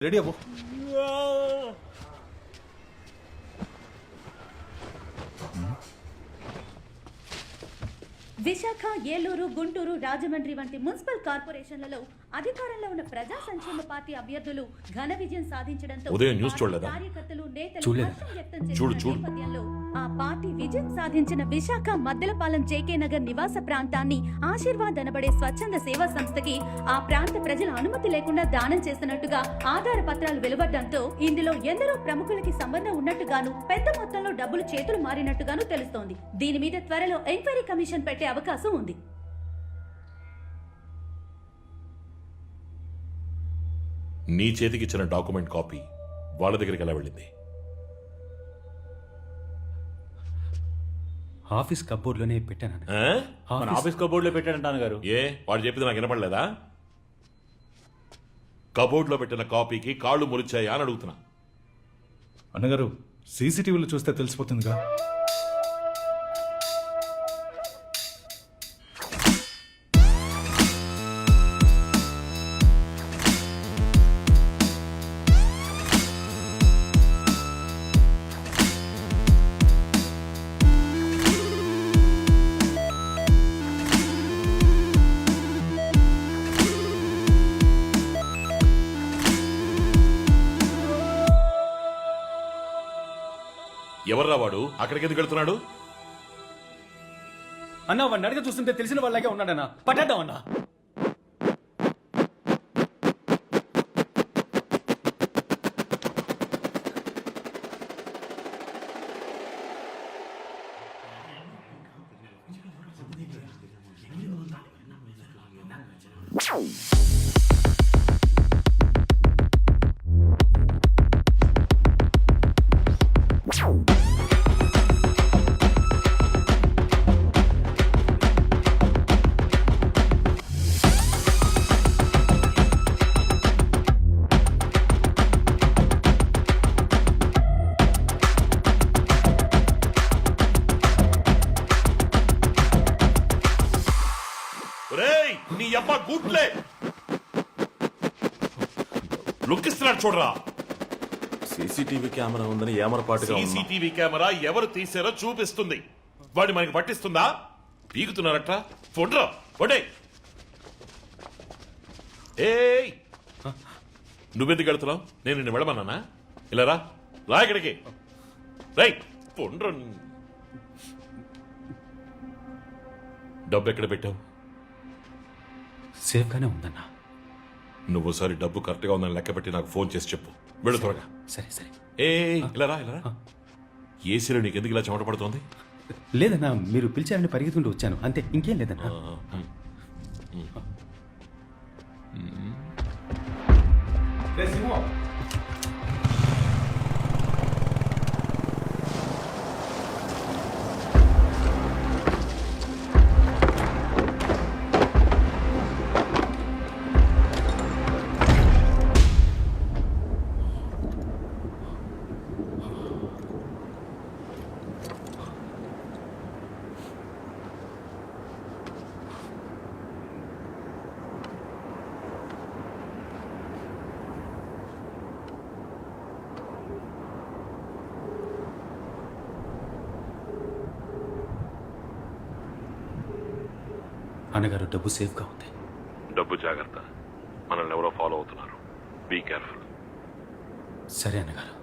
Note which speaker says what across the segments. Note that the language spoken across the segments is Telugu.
Speaker 1: రెడీ అవ్వు.
Speaker 2: విశాఖ, ఏలూరు, గుంటూరు, రాజమండ్రి వంటి మున్సిపల్ కార్పొరేషన్లలో అధికారంలో ఉన్న ప్రజా సంక్షేమ పార్టీ అభ్యర్థులు ఘన విజయం సాధించడంతో
Speaker 3: ఉదయం న్యూస్ చూడలేదా?
Speaker 2: కార్యకర్తలు, నేతలు
Speaker 3: చూడలేదు.
Speaker 2: హర్షం వ్యక్తం చేసిన
Speaker 3: చూడు.
Speaker 2: నేపథ్యంలో ఆ పార్టీ విజయం సాధించిన విశాఖ మద్దెలపాలెం జేకే నగర్ నివాస ప్రాంతాన్ని ఆశీర్వాద్ అనబడే స్వచ్ఛంద సేవా సంస్థకి ఆ ప్రాంత ప్రజల అనుమతి లేకుండా దానం చేస్తున్నట్టుగా ఆధార పత్రాలు వెలువడడంతో ఇందులో ఎందరో ప్రముఖులకి సంబంధం ఉన్నట్టుగాను పెద్ద మొత్తంలో డబ్బులు చేతులు మారినట్టుగాను తెలుస్తోంది. దీని మీద త్వరలో ఎంక్వైరీ కమిషన్ పెట్టే అవకాశం ఉంది.
Speaker 3: నీ చేతికి ఇచ్చిన డాక్యుమెంట్ కాపీ వాళ్ళ దగ్గరికి ఎలా వెళ్ళింది?
Speaker 1: ఆఫీస్ కబోర్డ్లోనే పెట్టాను.
Speaker 3: ఆ?
Speaker 4: మన ఆఫీస్ కబోర్డ్లో పెట్టాడంటాను గారు.
Speaker 3: ఏ వాడు చెప్పింది నాకు వినపడలేదా? కబోర్డ్లో పెట్టిన కాపీకి కాళ్ళు మురిచాయా అని అడుగుతున్నా.
Speaker 5: అన్నగారు సీసీటీవీలో చూస్తే తెలిసిపోతుందిగా.
Speaker 3: ఎవర్రా వాడు? అక్కడికి ఎందుకు వెళ్తున్నాడు?
Speaker 1: అన్న వాడిని అడిగి చూస్తుంటే తెలిసిన వాళ్ళకే ఉన్నాడన్నా. పట్టేద్దాం అన్నా.
Speaker 3: ఒరేయ్, నీ అబ్బా గూట్లే లుక్కిస్తున్నాడు చూడరా.
Speaker 4: సీసీటీవీ కెమెరా ఉందని ఏమరపాటుగా ఉన్నా.
Speaker 3: సీసీటీవీ కెమెరా ఎవరు తీసారో చూపిస్తుంది. వాడి మనకి పట్టిస్తుందా? పీకుతున్నారట. ఫోన్రా వడే. ఏయ్, నువ్వెందుకు వెళ్తున్నావు? నేను నిన్ను వెళ్ళమన్నానా? ఇలా రా ఇక్కడికి. రైట్ ఫోన్రా. డబ్బు ఎక్కడ పెట్టావు?
Speaker 1: సేఫ్గానే ఉందన్నా.
Speaker 3: నువ్వుసారి డబ్బు కరెక్ట్గా ఉందని లెక్క పెట్టి నాకు ఫోన్ చేసి చెప్పు. వెళ్ళు త్వరగా.
Speaker 1: సరే సరే.
Speaker 3: ఇలా రా. ఏసీలో నీకు ఎందుకు ఇలా చెమట పడుతోంది?
Speaker 1: లేదన్నా, మీరు పిలిచారని పరిగెత్తుకుంటూ వచ్చాను అంతే, ఇంకేం లేదన్నా. అన్నగారు డబ్బు సేఫ్గా ఉంది.
Speaker 3: డబ్బు జాగ్రత్త. మనల్ని ఎవరో ఫాలో అవుతున్నారు. Be careful.
Speaker 1: సరే అన్నగారు.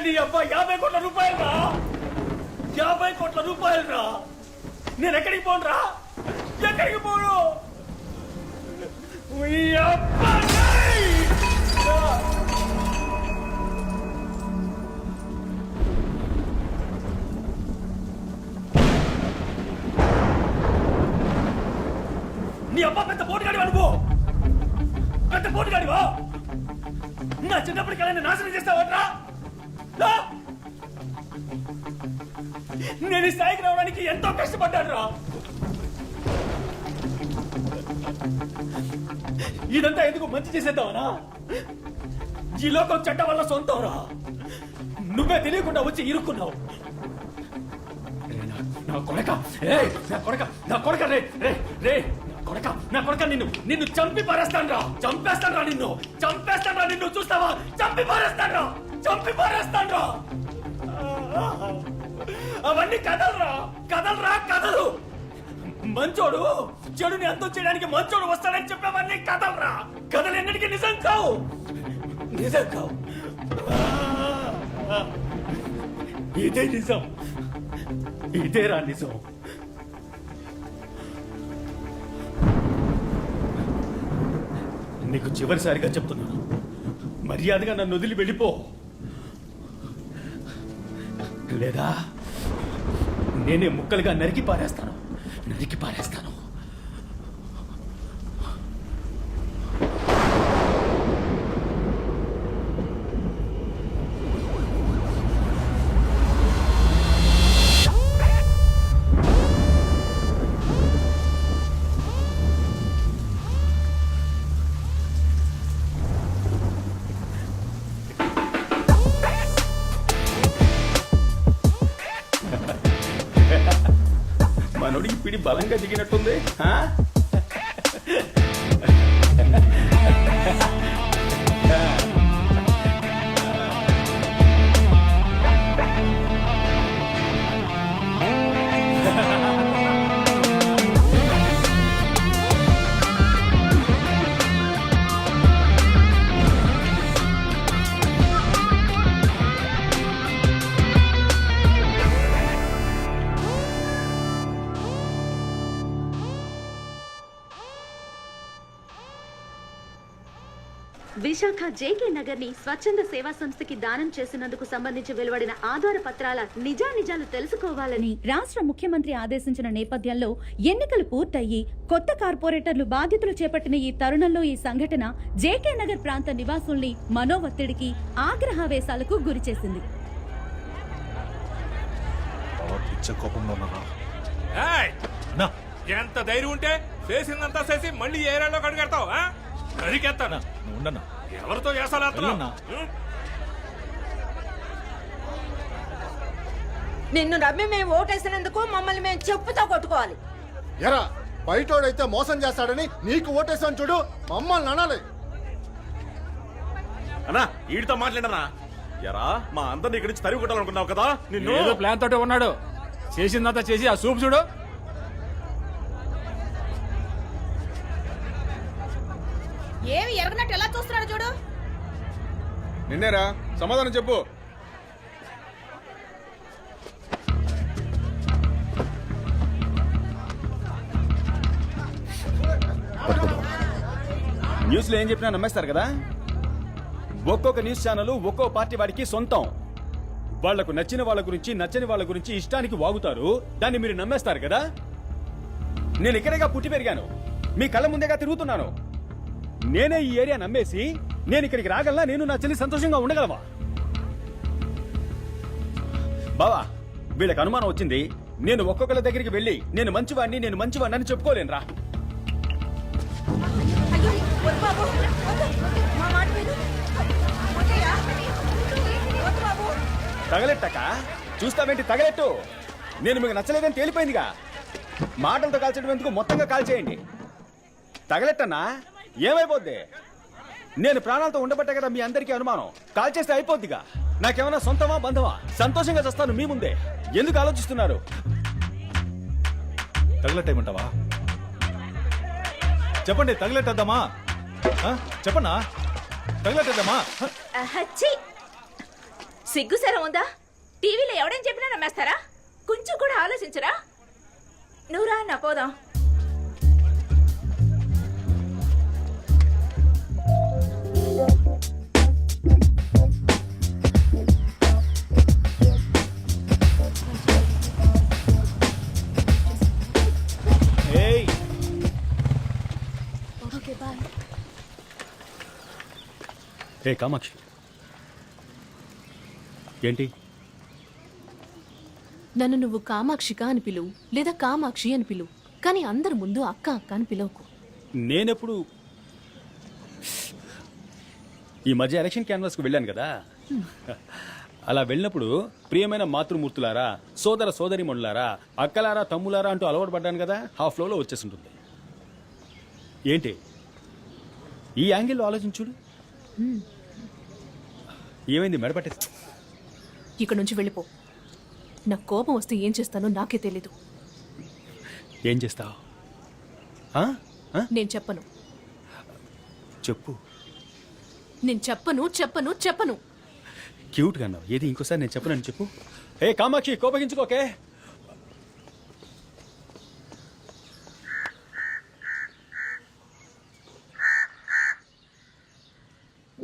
Speaker 6: నీ అబ్బా 50 కోట్ల రూపాయలు రా, 50 కోట్ల రూపాయలు రా. నేను ఎక్కడికి పోను రా, ఎక్కడికి పోను. ఈ అబ్బా రేయ్! నీ అబ్బా పెద్ద పోటుగాడి అనుకో, పెద్ద పోటుగాడివా. నా చిన్నప్పటికల్లా నేను నాశనం చేస్తావట్రా. నేను ఈ స్థాయికి రావడానికి ఎంతో కష్టపడ్డాను రా. ఇదంతా ఎందుకు మంచి చేసేద్దామనా? ఈ లోకం చెడ్డ వల్ల సొంతం రా. నువ్వే తెలియకుండా వచ్చి ఇరుక్కున్నావు. నా కొడక, నా కొడక రే రే రే, నా కొడక నిన్ను చంపి పారేస్తాను రా, చంపేస్తాను రా, నిన్ను చూస్తావా? చంపి పారేస్తాను రా. అవన్నీ కథలు. మంచోడు చెడుని అంతం చేయడానికి మంచోడు వస్తాడని చెప్పేవన్నీ కథలు ఎన్నిటికీ నిజం కావు. ఇదే నిజం, ఇదేరా నిజం. నీకు చివరిసారిగా చెప్తున్నాను, మర్యాదగా నన్ను వదిలి వెళ్ళిపో, లేదా నేనే ముక్కలుగా నరికి పారేస్తాను. మనోడికి పిడి బలంగా దిగినట్టుంది.
Speaker 2: విశాఖ జేకే నగర్ ని స్వచ్ఛంద సేవా సంస్థకి దానం చేసినందుకు సంబంధించి వెలువడిన ఆధార పత్రాల నిజానిజాలు తెలుసుకోవాలని రాష్ట్ర ముఖ్యమంత్రి ఆదేశించిన నేపథ్యంలో ఎన్నికలు పూర్తయి కొత్త కార్పొరేటర్లు బాధ్యతలు చేపట్టిన ఈ తరుణంలో ఈ సంఘటన జేకే నగర్ ప్రాంత నివాసుల్ని మనోవత్తిడికి, ఆగ్రహావేశాలకు గురిచేసింది.
Speaker 7: ఎంత ధైర్యం ఉంటే చేసిందంతా చేసి మళ్ళీ ఏరియాలో కడుగెడతావు? అడిగేస్తానా?
Speaker 5: ఉండన్నా,
Speaker 7: ఎవరితో చేస్తాను?
Speaker 8: నిన్ను నమ్మి మేము ఓటేసినందుకు మమ్మల్ని మేము చెప్పుతో కొట్టుకోవాలి.
Speaker 9: ఎరా బయటోడైతే మోసం చేస్తాడని నీకు ఓటేసాను చూడు, మమ్మల్ని అనాలి.
Speaker 4: అన్నా వీడితో మాట్లాడనా? ఎరా మా అందరిని ఇక్కడి నుంచి తరిగి కొట్టాలనుకున్నావు కదా, నిన్ను
Speaker 7: ఏదో ప్లాన్ తోటే ఉన్నాడు. చేసిందంతా చేసి ఆ సూప్ చూడు.
Speaker 8: ఏమి ఎరగనట్టు ఎలా చూస్తున్నాడు చూడు.
Speaker 9: నిన్నేరా, సమాధానం చెప్పు.
Speaker 1: న్యూస్ లో ఏం చెప్పినా నమ్మేస్తారు కదా. ఒక్కొక్క న్యూస్ ఛానల్ ఒక్కో పార్టీ వాడికి సొంతం. వాళ్లకు నచ్చిన వాళ్ళ గురించి, నచ్చని వాళ్ళ గురించి ఇష్టానికి వాగుతారు. దాన్ని మీరు నమ్మేస్తారు కదా. నేను ఇక్కడేగా పుట్టి పెరిగాను, మీ కళ్ళ ముందేగా తిరుగుతున్నాను. నేనే ఈ ఏరియా నమ్మేసి నేను ఇక్కడికి రాగలనా? నేను నా చెల్లి సంతోషంగా ఉండగలవా? బావా, వీళ్ళకి అనుమానం వచ్చింది. నేను ఒక్కొక్కరి దగ్గరికి వెళ్ళి నేను మంచివాడిని అని చెప్పుకోలేనురా. తగలెట్టక చూస్తావేంటి? తగలెట్టు. నేను మీకు నచ్చలేదని తేలిపోయిందిగా. మాటలతో కాల్చడం ఎందుకు, మొత్తంగా కాల్చేయండి. తగలెట్టన్నా, ఏమైపోద్ది? నేను ప్రాణాలతో ఉండబట్టే కదా మీ అందరికీ అనుమానం. కాల్చేస్తే అయిపోద్దిగా. నాకేమన్నా సొంతమా బంధమా? సంతోషంగా చేస్తాను మీ ముందే. ఎందుకు ఆలోచిస్తున్నారు?
Speaker 5: తగలెట్టేయమంటావా? చెప్పండి, తగలెట్టేద్దామా? చెప్పన్నా, తగలెట్టేద్దామా?
Speaker 8: సిగ్గుసరం ఉందా? టీవీలో ఎవడేం చెప్పినా నమ్మేస్తారా? కొంచెం కూడా ఆలోచించరా? నువ్వురా నా పోదాం.
Speaker 1: ఏయ్
Speaker 2: ఓకే బాయ్.
Speaker 1: ఏ కామాక్షి, ఏంటి?
Speaker 10: నన్ను నువ్వు కామాక్షిక అని పిలువు లేదా కామాక్షి అని పిలువు, కానీ అందరి ముందు అక్క అక్క అని పిలవకు.
Speaker 1: నేనెప్పుడు ఈ మధ్య ఎలక్షన్ క్యాన్వాస్కి వెళ్ళాను కదా, అలా వెళ్ళినప్పుడు ప్రియమైన మాతృమూర్తులారా, సోదర సోదరిమణులారా, అక్కలారా, తమ్ములారా అంటూ అలవాటు పడ్డాను కదా, ఆ ఫ్లోలో వచ్చేసింటుంది. ఏంటి ఈ యాంగిల్లో ఆలోచించుడు? ఏమైంది? మెడపట్టేసి
Speaker 10: ఇక్కడ నుంచి వెళ్ళిపో. నాకు కోపం వస్తే ఏం చేస్తానో నాకే తెలీదు.
Speaker 1: ఏం చేస్తావు?
Speaker 10: నేను చెప్పను.
Speaker 1: చెప్పు.
Speaker 10: నేను చెప్పను చెప్పను చెప్పను.
Speaker 1: క్యూట్గా అన్నావు. ఏది ఇంకోసారి నేను చెప్పనని చెప్పు. ఏ కామాక్షి, కోపగించుకోకే.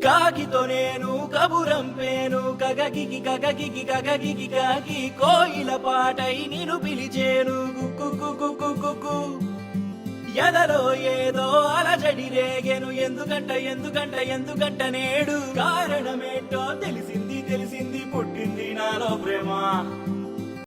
Speaker 6: కాకితో నేను కబురంపేను, కగగికి కగగికి కగగికి కాకి కోయిల పాటై నిన్ను పిలిచేను. గుక్కు ఎదలో ఏదో అలజడి రేగెను. ఎందుకంట ఎందుకంట ఎందుకంట నేడు కారణమేంటో తెలిసింది తెలిసింది పుట్టింది నాలో ప్రేమ.